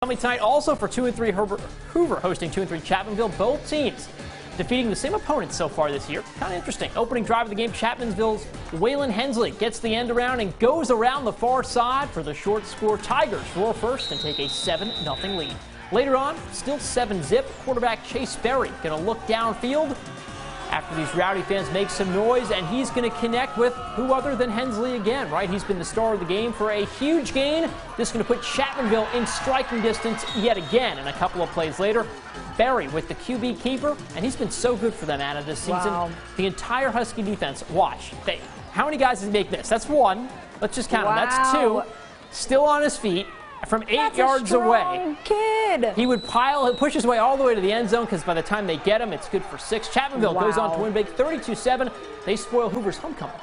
Coming tonight also for 2-3 Herbert Hoover hosting 2-3 Chapmanville. Both teams defeating the same opponents so far this year. Kind of interesting. Opening drive of the game, Chapmanville's Waylon Hensley gets the end around and goes around the far side for the short score. Tigers roar first and take a 7-0 lead. Later on, still 7-zip. Quarterback Chase Berry going to look downfield after these rowdy fans make some noise, and he's going to connect with who other than Hensley again, right? He's been the star of the game for a huge gain. This is going to put Chapmanville in striking distance yet again. And a couple of plays later, Berry with the QB keeper, and he's been so good for them, Anna, this season. Wow. The entire Husky defense, watch. How many guys did he make this? That's one. Let's just count them. That's two. Still on his feet. From 8 yards away, kid. He would push his way all the way to the end zone, because by the time they get him, it's good for 6. Chapmanville goes on to win big 32-7. They spoil Hoover's homecoming.